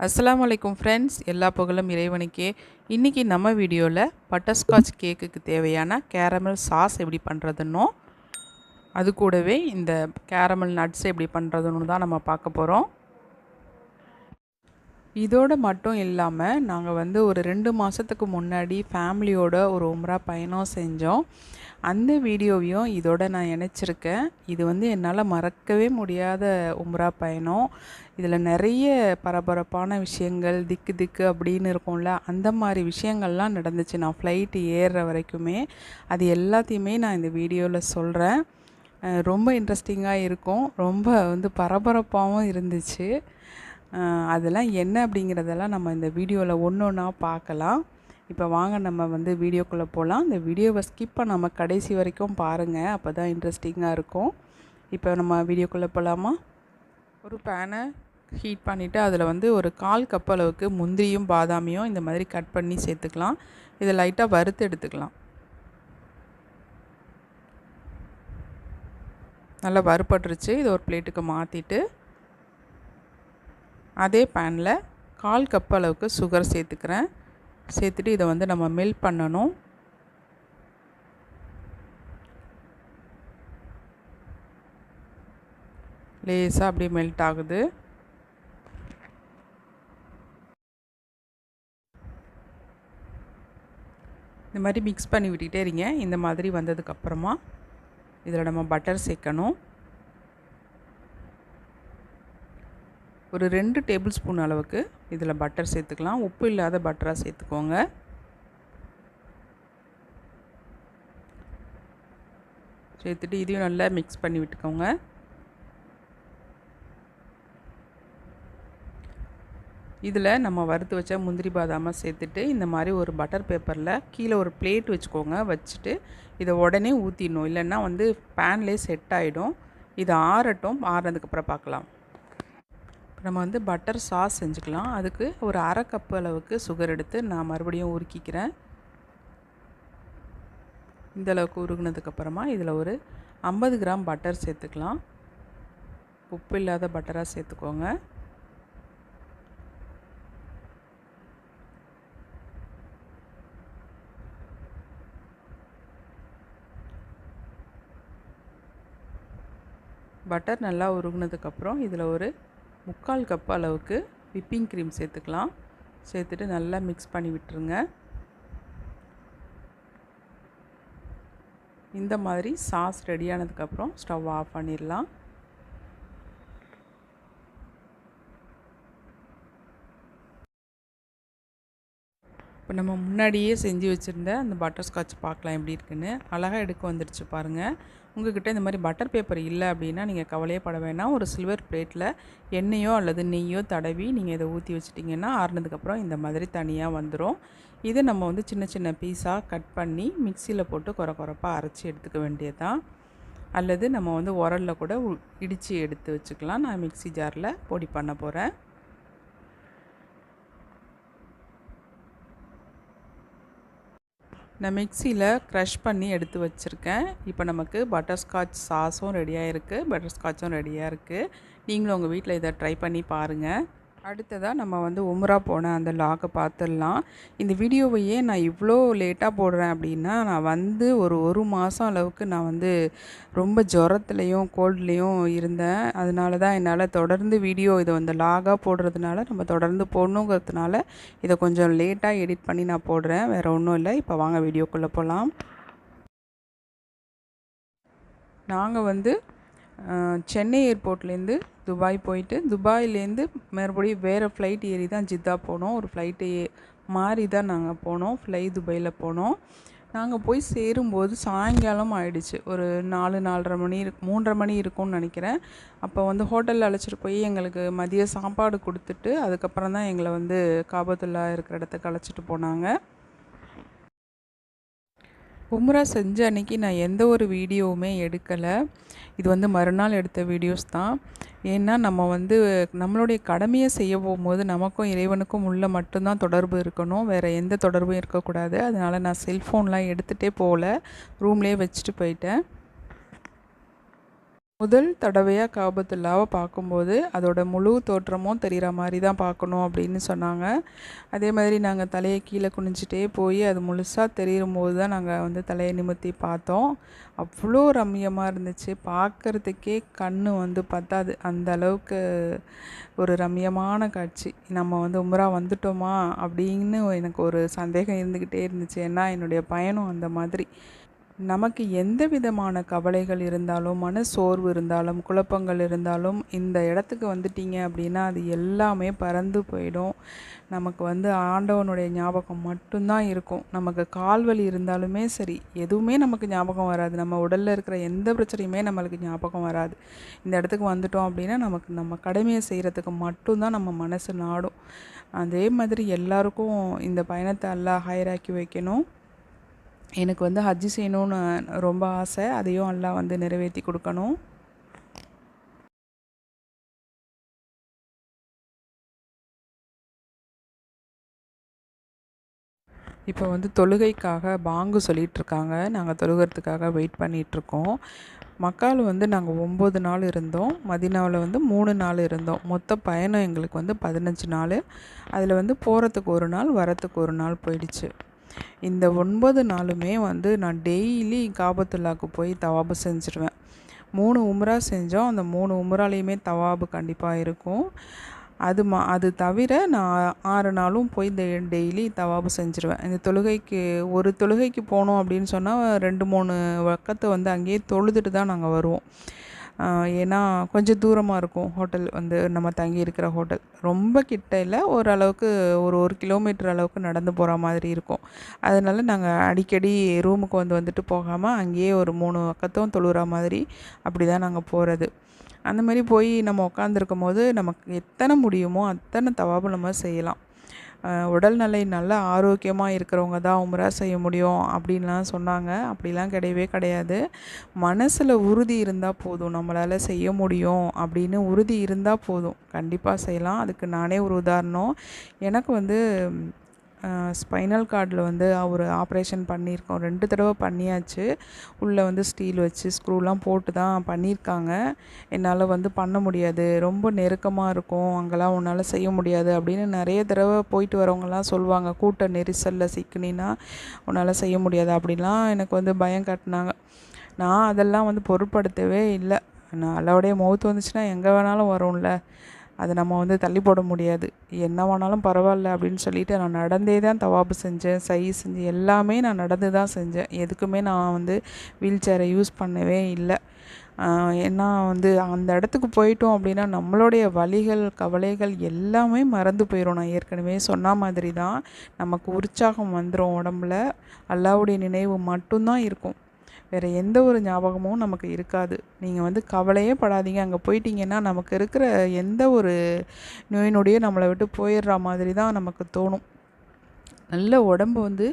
அஸ்ஸலாமு அலைக்கும் ஃப்ரெண்ட்ஸ், எல்லா புகழும் இறைவனுக்கே. இன்றைக்கி நம்ம வீடியோவில் பட்டர்ஸ்காட்ச் கேக்குக்கு தேவையான கேரமல் சாஸ் எப்படி பண்ணுறதுன்னோ, அது கூடவே இந்த கேரமல் நட்ஸ் எப்படி பண்ணுறதுன்னு தான் நம்ம பார்க்க போகிறோம். இதோடு மட்டும் இல்லாமல் நாங்கள் ஒரு 2 மாதத்துக்கு முன்னாடி ஃபேமிலியோட ஒரு உம்ரா பயணம் செஞ்சோம். அந்த வீடியோவையும் இதோட நான் இணைச்சிருக்கேன். இது என்னால் மறக்கவே முடியாத உம்ரா பயணம். இதில் நிறைய பரபரப்பான விஷயங்கள், திக்கு திக்கு அப்படின்னு இருக்கும்ல, அந்த மாதிரி விஷயங்கள்லாம் நடந்துச்சு. நான் ஃப்ளைட்டு ஏறுற வரைக்குமே அது எல்லாத்தையுமே நான் இந்த வீடியோவில் சொல்கிறேன். ரொம்ப இன்ட்ரெஸ்டிங்காக இருக்கும். ரொம்ப பரபரப்பாகவும் இருந்துச்சு. அதெல்லாம் என்ன அப்படிங்கிறதெல்லாம் நம்ம இந்த வீடியோவில் ஒன்று ஒன்றா பார்க்கலாம். இப்போ வாங்க நம்ம வீடியோக்குள்ளே போகலாம். இந்த வீடியோவை ஸ்கிப் பண்ணாமல் கடைசி வரைக்கும் பாருங்கள், அப்போ தான் இன்ட்ரெஸ்டிங்காக இருக்கும். இப்போ நம்ம வீடியோக்குள்ளே போகலாமா? ஒரு பேனை ஹீட் பண்ணிவிட்டு அதில் ஒரு 1/4 கப் அளவுக்கு முந்திரியும் பாதாமியும் இந்த மாதிரி கட் பண்ணி சேர்த்துக்கலாம். இதை லைட்டாக வறுத்து எடுத்துக்கலாம். நல்லா வறுபட்டுருச்சு. இதை ஒரு பிளேட்டுக்கு மாற்றிட்டு அதே பேனில் 1/4 கப் அளவுக்கு சுகர் சேர்த்துக்கிறேன். சேர்த்துட்டு இதை நம்ம மெல்ட் பண்ணணும். லேசாக அப்படியே மெல்ட் ஆகுது. இந்த மாதிரி மிக்ஸ் பண்ணி விட்டுக்கிட்டே இருங்க. இந்த மாதிரி வந்ததுக்கப்புறமா இதில் நம்ம பட்டர் சேர்க்கணும். ஒரு 2 டேபிள் ஸ்பூன் அளவுக்கு இதில் பட்டர் சேர்த்துக்கலாம். உப்பு இல்லாத பட்டராக சேர்த்துக்கோங்க. சேர்த்துட்டு இதையும் நல்லா மிக்ஸ் பண்ணி விட்டுக்கோங்க. இதில் நம்ம வறுத்து வச்ச முந்திரி பாதாமை சேர்த்துட்டு இந்த மாதிரி ஒரு பட்டர் பேப்பரில் கீழே ஒரு பிளேட் வச்சுக்கோங்க. வச்சுட்டு இதை உடனே ஊற்றிடணும், இல்லைன்னா பேன்லேயே செட் ஆகிடும். இது ஆறட்டும். ஆறுனதுக்கப்புறம் பார்க்கலாம். நம்ம பட்டர் சாஸ் செஞ்சுக்கலாம். அதுக்கு ஒரு 1/2 கப் அளவுக்கு சுகர் எடுத்து நான் மறுபடியும் உருக்கிக்கிறேன். இந்தளவுக்கு உருகுனதுக்கப்புறமா இதில் ஒரு 50 கிராம் பட்டர் சேர்த்துக்கலாம். உப்பு இல்லாத பட்டராக சேர்த்துக்கோங்க. பட்டர் நல்லா உருகுனதுக்கப்புறம் இதில் ஒரு 3/4 கப் அளவுக்கு விப்பிங் க்ரீம் சேர்த்துக்கலாம். சேர்த்துட்டு நல்லா மிக்ஸ் பண்ணி விட்டுருங்க. இந்த மாதிரி சாஸ் ரெடியானதுக்கப்புறம் ஸ்டவ் ஆஃப் பண்ணிடலாம். இப்போ நம்ம முன்னாடியே செஞ்சு வச்சுருந்த அந்த பட்டர்ஸ்காட்ச் பார்க்கலாம் எப்படி இருக்குன்னு. அழகாக எடுக்க வந்துடுச்சு பாருங்கள். உங்கள்கிட்ட இந்த மாதிரி பட்டர் பேப்பர் இல்லை அப்படின்னா நீங்கள் கவலையே பட வேணாம். ஒரு சில்வர் பிளேட்டில் எண்ணெயோ அல்லது நெய்யோ தடவி நீங்கள் இதை ஊற்றி வச்சிட்டிங்கன்னா ஆறுனதுக்கப்புறம் இந்த மாதிரி தனியாக வந்துடும். இதை நம்ம சின்ன சின்ன பீஸாக கட் பண்ணி மிக்சியில் போட்டு கொரப்பாக அரைச்சி எடுத்துக்க வேண்டியதான். அல்லது நம்ம உரலில் கூட இடித்து எடுத்து வச்சுக்கலாம். நான் மிக்சி ஜாரில் பொடி பண்ண போகிறேன். நான் மிக்சியில் க்ரஷ் பண்ணி எடுத்து வச்சுருக்கேன். இப்போ நமக்கு பட்டர்ஸ்காட்ச் சாஸும் ரெடியாக இருக்குது, பட்டர்ஸ்காட்சும் ரெடியாக இருக்குது. நீங்களும் உங்கள் வீட்டில் இதை ட்ரை பண்ணி பாருங்கள். அடுத்ததாக நம்ம உம்ரா போன அந்த லாகை பார்த்துடலாம். இந்த வீடியோவையே நான் இவ்வளோ லேட்டாக போடுறேன் அப்படின்னா, நான் ஒரு மாதம் அளவுக்கு நான் ரொம்ப ஜுரத்துலேயும் கோல்ட்லேயும் இருந்தேன். அதனால தான் என்னால் தொடர்ந்து வீடியோ இதை லாகாக போடுறதுனால நம்ம தொடர்ந்து போடணுங்கிறதுனால இதை கொஞ்சம் லேட்டாக எடிட் பண்ணி நான் போடுறேன். வேறு ஒன்றும் இல்லை. இப்போ வாங்க வீடியோக்குள்ளே போகலாம். நாங்கள் சென்னை ஏர்போர்ட்லேருந்து துபாய் போயிட்டு, துபாயிலேருந்து மறுபடியும் வேறு ஃப்ளைட் ஏறி தான் ஜித்தா போனோம். ஒரு ஃப்ளைட்டு மாறி தான் நாங்கள் போனோம். ஃப்ளை துபாயில் போனோம். நாங்கள் போய் சேரும்போது சாயங்காலம் ஆகிடுச்சு. ஒரு 4-4:30 மணி 3:30 மணி இருக்கும்னு நினைக்கிறேன். அப்போ ஹோட்டலில் அழைச்சிட்டு போய் எங்களுக்கு மதிய சாப்பாடு கொடுத்துட்டு அதுக்கப்புறம் தான் எங்களை காபத்துல்லா இருக்கிற இடத்துக்கு அழைச்சிட்டு போனாங்க. உம்ரா செஞ்ச அன்றைக்கி நான் எந்த ஒரு வீடியோவுமே எடுக்கலை. இது மறுநாள் எடுத்த வீடியோஸ் தான். ஏன்னா நம்ம நம்மளுடைய கடமையை செய்ய போகும்போது நமக்கும் இறைவனுக்கும் உள்ள மட்டும்தான் தொடர்பு இருக்கணும், வேறு எந்த தொடர்பும் இருக்கக்கூடாது. அதனால் நான் செல்ஃபோன்லாம் எடுத்துகிட்டே போகல, ரூம்லேயே வச்சுட்டு போயிட்டேன். முதல் தடவையாக காபத்துல்லாவை பார்க்கும்போது அதோட முழு தோற்றமும் தெரிகிற மாதிரி தான் பார்க்கணும் அப்படின்னு சொன்னாங்க. அதே மாதிரி நாங்கள் தலையை கீழே குனிஞ்சிட்டே போய் அது முழுசாக தெரியும் போது தான் நாங்கள் வந்து தலையை நிமிர்த்தி பார்த்தோம். அவ்வளோ ரம்மியமாக இருந்துச்சு. பார்க்குறதுக்கே கண் வந்து பத்தாது, அந்த அளவுக்கு ஒரு ரம்மியமான காட்சி. நம்ம வந்து உம்ரா வந்துட்டோமா அப்படின்னு எனக்கு ஒரு சந்தேகம் இருந்துக்கிட்டே இருந்துச்சு. ஏன்னா என்னுடைய பயணம் அந்த மாதிரி. நமக்கு எந்த விதமான கவலைகள் இருந்தாலும், மன சோர்வு இருந்தாலும், குழப்பங்கள் இருந்தாலும் இந்த இடத்துக்கு வந்துட்டீங்க அப்படின்னா அது எல்லாமே பறந்து போயிடும். நமக்கு வந்து ஆண்டவனுடைய ஞாபகம் மட்டும்தான் இருக்கும். நமக்கு கால்வலி இருந்தாலுமே சரி, எதுவுமே நமக்கு ஞாபகம் வராது. நம்ம உடலில் இருக்கிற எந்த பிரச்சனையுமே நம்மளுக்கு ஞாபகம் வராது. இந்த இடத்துக்கு வந்துட்டோம் அப்படின்னா நமக்கு நம்ம கடமையை செய்கிறதுக்கு மட்டும்தான் நம்ம மனசு நாடும். அதே மாதிரி எல்லாருக்கும் இந்த பயணத்தை அல்லாஹ் ஹைராக்கி வைக்கணும். எனக்கு வந்து ஹஜ்ஜு செய்யணும்னு ரொம்ப ஆசை. அதையும் அல்லாஹ் வந்து நிறைவேற்றி கொடுக்கணும். இப்போ வந்து தொழுகைக்காக பாங்கு சொல்லிகிட்ருக்காங்க. நாங்கள் தொழுகிறதுக்காக வெயிட் பண்ணிகிட்ருக்கோம். மக்காவில் வந்து நாங்கள் 9 நாள் இருந்தோம். மதினாவில் வந்து 3 நாள் இருந்தோம். மொத்த பயணம் எங்களுக்கு வந்து 15 நாள். அதில் வந்து போகிறதுக்கு 1 நாள், வரத்துக்கு 1 நாள் போயிடுச்சு. இந்த 9 நாளுமே வந்து நான் டெய்லி காபத்துல்லாவுக்கு போய் தவாபு செஞ்சுருவேன். 3 உம்ரா செஞ்சோம். அந்த 3 உம்ராலேயுமே தவாபு கண்டிப்பாக இருக்கும். அது தவிர நான் 6 நாளும் போய் டெய்லி தவாபு செஞ்சுருவேன். இந்த தொழுகைக்கு ஒரு தொழுகைக்கு போனோம் அப்படின்னு சொன்னால் 2, 3 வக்கத்தை வந்து அங்கேயே தொழுதுட்டு தான் நாங்கள் வருவோம். ஏன்னா கொஞ்சம் தூரமாக இருக்கும் ஹோட்டல் வந்து நம்ம தங்கி இருக்கிற ஹோட்டல். ரொம்ப கிட்ட இல்லை, ஓரளவுக்கு ஒரு கிலோமீட்டர் அளவுக்கு நடந்து போகிற மாதிரி இருக்கும். அதனால நாங்கள் அடிக்கடி ரூமுக்கு வந்துட்டு போகாமல் அங்கேயே ஒரு 3 வக்கத்தும் தொழுகிற மாதிரி அப்படி தான் நாங்கள் போகிறது. அந்த மாதிரி போய் நம்ம உட்காந்துருக்கும்போது நமக்கு எத்தனை முடியுமோ அத்தனை தவாபு நம்ம செய்யலாம். உடல்நிலை நல்லா ஆரோக்கியமாக இருக்கிறவங்க தான் உம்ரா செய்ய முடியும் அப்படின்லாம் சொன்னாங்க. அப்படிலாம் கிடையவே கிடையாது. மனசில் உறுதி இருந்தால் போதும், நம்மளால் செய்ய முடியும் அப்படின்னு உறுதி இருந்தால் போதும், கண்டிப்பாக செய்யலாம். அதுக்கு நானே ஒரு உதாரணம். எனக்கு வந்து ஸ்பைனல் கார்டில் வந்து ஒரு ஆப்ரேஷன் பண்ணியிருக்கோம். 2 தடவை பண்ணியாச்சு. உள்ளே வந்து ஸ்டீல் வச்சு ஸ்க்ரூலாம் போட்டு தான் பண்ணியிருக்காங்க. என்னால் வந்து பண்ண முடியாது, ரொம்ப நெருக்கமாக இருக்கும், அங்கெல்லாம் உன்னால் செய்ய முடியாது அப்படின்னு நிறைய தடவை போயிட்டு வரவங்கலாம் சொல்லுவாங்க. கூட்ட நெரிசலில் சிக்கினா உன்னால் செய்ய முடியாது அப்படின்லாம் எனக்கு வந்து பயம் காட்டினாங்க. நான் அதெல்லாம் வந்து பொருட்படுத்தவே இல்லை. நான் அல்லாவுடைய மௌத்து வந்துச்சுன்னா எங்கே வேணாலும் வரும்ல, அதை நம்ம வந்து தள்ளி போட முடியாது. என்ன வேணாலும் பரவாயில்ல அப்படின்னு சொல்லிட்டு நான் நடந்தே தான் தவாபு செஞ்சேன், செஞ்சேன், எல்லாமே நான் நடந்து தான் செஞ்சேன். எதுக்குமே நான் வந்து வீல் சேரை யூஸ் பண்ணவே இல்லை. ஏன்னா வந்து அந்த இடத்துக்கு போயிட்டோம் அப்படின்னா நம்மளுடைய வலிகள், கவலைகள் எல்லாமே மறந்து போயிடும். நான் ஏற்கனவே சொன்ன மாதிரி தான் நமக்கு உற்சாகம் வந்துடும் உடம்புல. அல்லாவுடைய நினைவு மட்டும்தான் இருக்கும், வேறு எந்த ஒரு ஞாபகமும் நமக்கு இருக்காது. நீங்கள் வந்து கவலையே படாதீங்க. அங்கே போயிட்டீங்கன்னா நமக்கு இருக்கிற எந்த ஒரு நோய் நொடியும் நம்மளை விட்டு போயிடுற மாதிரி தான் நமக்கு தோணும். நல்ல உடம்பு வந்து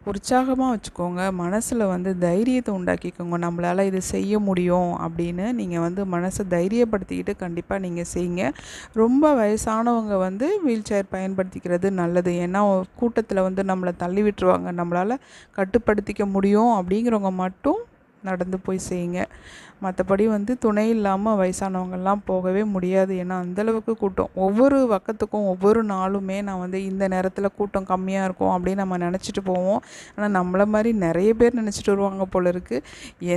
உற்சாகமாக வச்சுக்கோங்க. மனசில் வந்து தைரியத்தை உண்டாக்கிக்கோங்க. நம்மளால் இது செய்ய முடியும் அப்படின்னு நீங்கள் வந்து மனசை தைரியப்படுத்திக்கிட்டு கண்டிப்பாக நீங்கள் செய்யுங்க. ரொம்ப வயசானவங்க வந்து வீல் சேர் பயன்படுத்திக்கிறது நல்லது. ஏன்னா கூட்டத்தில் வந்து நம்மளை தள்ளி விட்டுருவாங்க. நம்மளால் கட்டுப்படுத்திக்க முடியும் அப்படிங்கிறவங்க மட்டும் நடந்து போய் செய்யுங்க. மற்றபடி வந்து துணை இல்லாமல் வயசானவங்கள்லாம் போகவே முடியாது. ஏன்னா அந்தளவுக்கு கூட்டம். ஒவ்வொரு பக்கத்துக்கும் ஒவ்வொரு நாளுமே நான் வந்து இந்த நேரத்தில் கூட்டம் கம்மியாக இருக்கும் அப்படின்னு நம்ம நினச்சிட்டு போவோம். ஆனால் நம்மளை மாதிரி நிறைய பேர் நினச்சிட்டு வருவாங்க போல இருக்குது.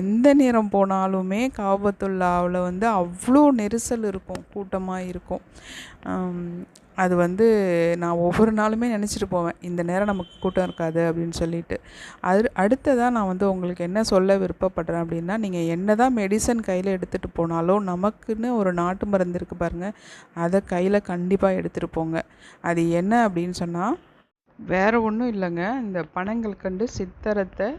எந்த நேரம் போனாலுமே காபத்துல்லாவில் வந்து அவ்வளோ நெரிசல் இருக்கும், கூட்டமாக இருக்கும். அது வந்து நான் ஒவ்வொரு நாளுமே நினச்சிட்டு போவேன், இந்த நேரம் நமக்கு கூட்டம் இருக்காது அப்படின்னு சொல்லிட்டு. அடுத்ததாக நான் வந்து உங்களுக்கு என்ன சொல்ல விருப்பப்படுறேன் அப்படின்னா, நீங்கள் என்ன தான் மெடிசன் கையில் எடுத்துகிட்டு போனாலும் நமக்குன்னு ஒரு நாட்டு மருந்து இருக்குது பாருங்கள், அதை கையில் கண்டிப்பாக எடுத்துகிட்டு போங்க. அது என்ன அப்படின்னு சொன்னால் வேறு ஒன்றும் இல்லைங்க. இந்த பனங்கல்கண்டு, சித்தரத்தை,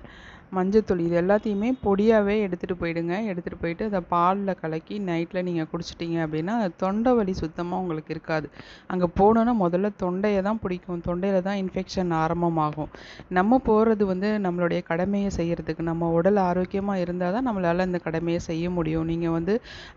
மஞ்சத்தூள் இது எல்லாத்தையுமே பொடியாகவே எடுத்துகிட்டு போயிடுங்க. எடுத்துகிட்டு போயிட்டு அதை பாலில் கலக்கி நைட்டில் நீங்கள் குடிச்சிட்டிங்க அப்படின்னா தொண்டை வலி சுத்தமாக உங்களுக்கு இருக்காது. அங்கே போனோன்னா முதல்ல தொண்டையை தான் பிடிக்கும். தொண்டையில் தான் இன்ஃபெக்ஷன் ஆரம்பமாகும். நம்ம போகிறது வந்து நம்மளுடைய கடமையை செய்கிறதுக்கு, நம்ம உடல் ஆரோக்கியமாக இருந்தால் தான் நம்மளால் அந்த கடமையை செய்ய முடியும். நீங்கள் வந்து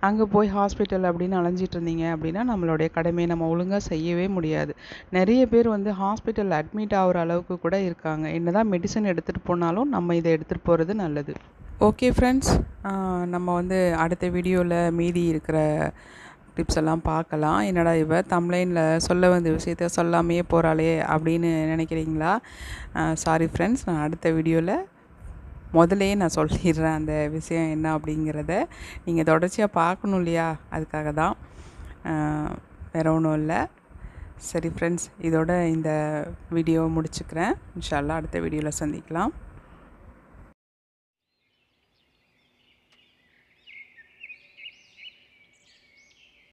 அங்கே போய் ஹாஸ்பிட்டல் அப்படின்னு அலைஞ்சிட்டு இருந்தீங்க அப்படின்னா நம்மளுடைய கடமையை நம்ம ஒழுங்காக செய்யவே முடியாது. நிறைய பேர் வந்து ஹாஸ்பிட்டல் அட்மிட் ஆகிற அளவுக்கு கூட இருக்காங்க. என்ன தான் மெடிசன் எடுத்துகிட்டு போனாலும் நம்ம இதை எடுத்துகிட்டு போகிறது நல்லது. ஓகே ஃப்ரெண்ட்ஸ், நம்ம வந்து அடுத்த வீடியோவில் மீதி இருக்கிற டிப்ஸ் எல்லாம் பார்க்கலாம். என்னடா இவ தம்ப்லைனில் சொல்ல வந்த விஷயத்த சொல்லாமையே போகிறாளே அப்படின்னு நினைக்கிறீங்களா? சாரி ஃப்ரெண்ட்ஸ், நான் அடுத்த வீடியோவில் முதல்லையே நான் சொல்லிடுறேன் அந்த விஷயம் என்ன அப்படிங்கிறத. நீங்கள் தொடர்ச்சியாக பார்க்கணும் இல்லையா, அதுக்காக தான். வேறு ஒன்றும் இல்லை. சரி ஃப்ரெண்ட்ஸ், இதோட இந்த வீடியோவை முடிச்சுக்கிறேன். இன்ஷா அல்லாஹ் அடுத்த வீடியோவில் சந்திக்கலாம்.